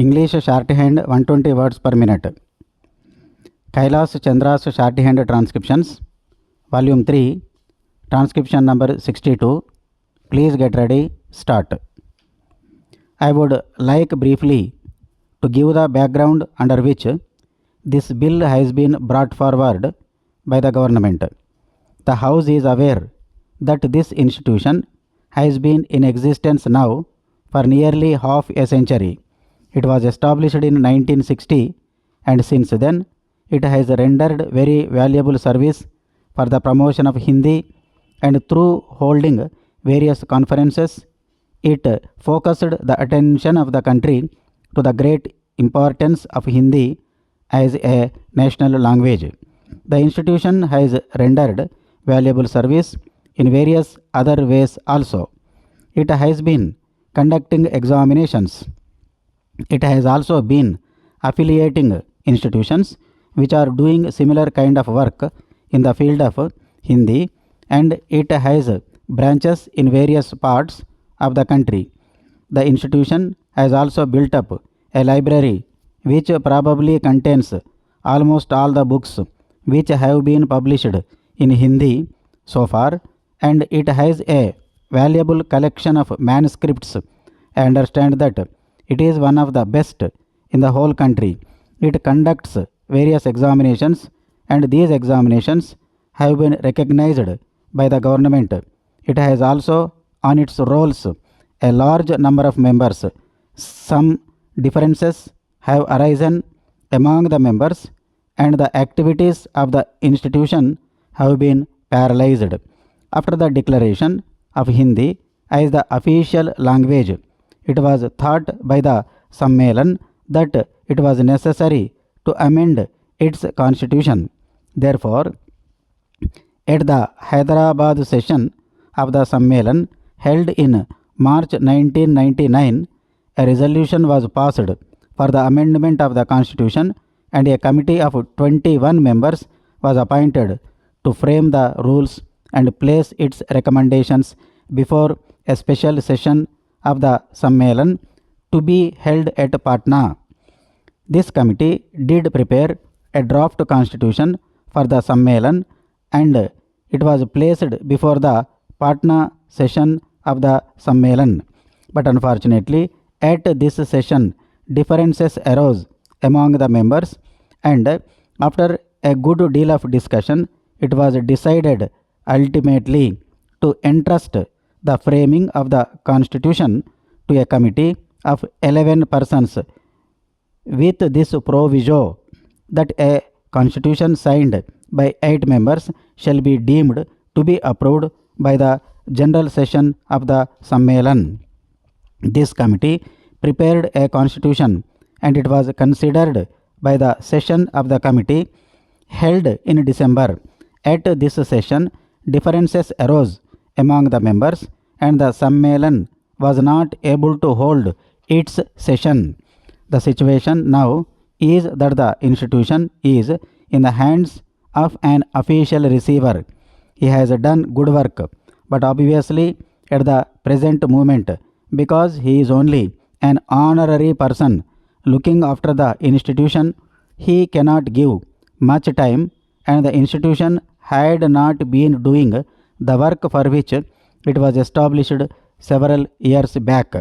English shorthand 120 words per minute. Kailas Chandra's shorthand transcriptions. Volume 3, transcription number 62. Please get ready. Start. I would like briefly to give the background under which this bill has been brought forward by the government. The House is aware that this institution has been in existence now for nearly half a century. It was established in 1960 and since then it has rendered very valuable service for the promotion of Hindi, and through holding various conferences it focused the attention of the country to the great importance of Hindi as a national language. The institution has rendered valuable service in various other ways also. It has been conducting examinations. It has also been affiliating institutions which are doing similar kind of work in the field of Hindi, and it has branches in various parts of the country. The institution has also built up a library which probably contains almost all the books which have been published in Hindi so far, and it has a valuable collection of manuscripts. I understand that it is one of the best in the whole country. It conducts various examinations and these examinations have been recognized by the government. It has also on its rolls a large number of members. Some differences have arisen among the members and the activities of the institution have been paralyzed. After the declaration of Hindi as the official language, it was thought by the Sammelan that it was necessary to amend its constitution. Therefore, at the Hyderabad session of the Sammelan held in March 1999, a resolution was passed for the amendment of the constitution, and a committee of 21 members was appointed to frame the rules and place its recommendations before a special session of the Sammelan to be held at Patna. This committee did prepare a draft constitution for the Sammelan and it was placed before the Patna session of the Sammelan. But unfortunately, at this session, differences arose among the members, and after a good deal of discussion, it was decided ultimately to entrust the framing of the constitution to a committee of 11 persons with this proviso that a constitution signed by 8 members shall be deemed to be approved by the general session of the Sammelan. This committee prepared a constitution and it was considered by the session of the committee held in December. At this session, differences arose among the members and the Sammelan was not able to hold its session. The situation now is that the institution is in the hands of an official receiver. He has done good work, but obviously at the present moment, because he is only an honorary person looking after the institution, he cannot give much time, and the institution had not been doing the work for which it was established several years back.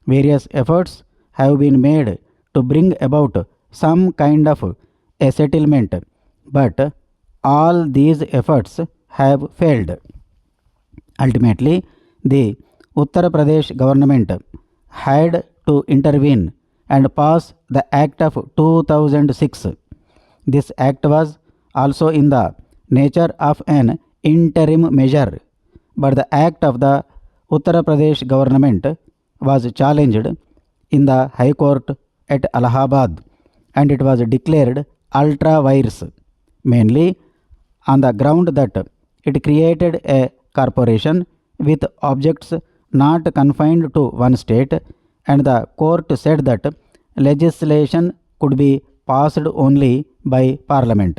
Various efforts have been made to bring about some kind of a settlement, but all these efforts have failed. Ultimately, the Uttar Pradesh government had to intervene and pass the Act of 2006. This act was also in the nature of an interim measure, but the act of the Uttar Pradesh government was challenged in the High Court at Allahabad and it was declared ultra vires, mainly on the ground that it created a corporation with objects not confined to one state, and the court said that legislation could be passed only by Parliament.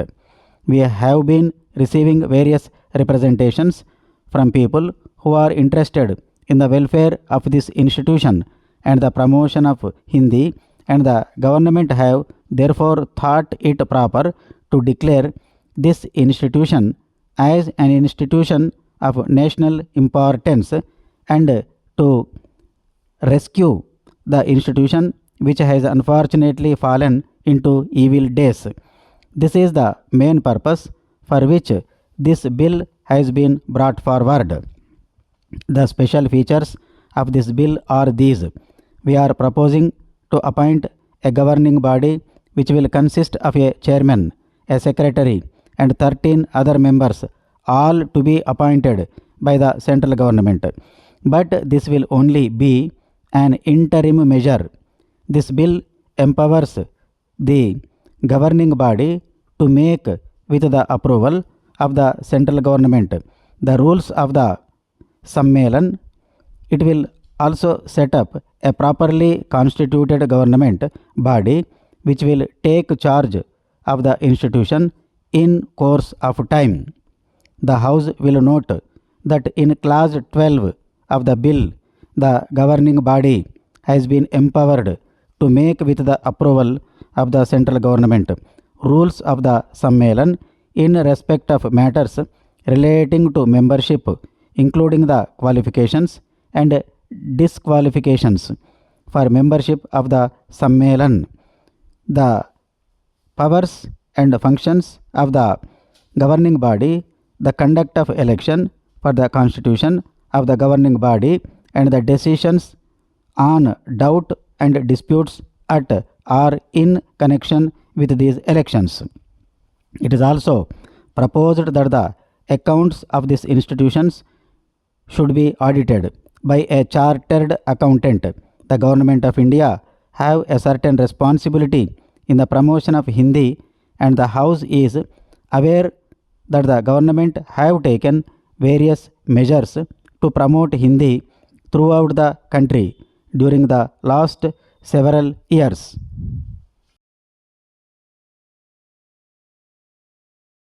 We have been receiving various representations from people who are interested in the welfare of this institution and the promotion of Hindi, and the government have therefore thought it proper to declare this institution as an institution of national importance and to rescue the institution which has unfortunately fallen into evil days. This is the main purpose for which this bill has been brought forward. The special features of this bill are these. We are proposing to appoint a governing body which will consist of a chairman, a secretary, and 13 other members, all to be appointed by the central government. But this will only be an interim measure. This bill empowers the governing body to make, with the approval of the central government, the rules of the Sammelan. It will also set up a properly constituted government body which will take charge of the institution in course of time. The House will note that in clause 12 of the bill, the governing body has been empowered to make, with the approval of the central government, rules of the Sammelan in respect of matters relating to membership, including the qualifications and disqualifications for membership of the Sammelan, the powers and functions of the governing body, the conduct of election for the constitution of the governing body, and the decisions on doubt and disputes at or in connection with these elections. It is also proposed that the accounts of these institutions should be audited by a chartered accountant. The government of India have a certain responsibility in the promotion of Hindi, and the House is aware that the government have taken various measures to promote Hindi throughout the country during the last several years.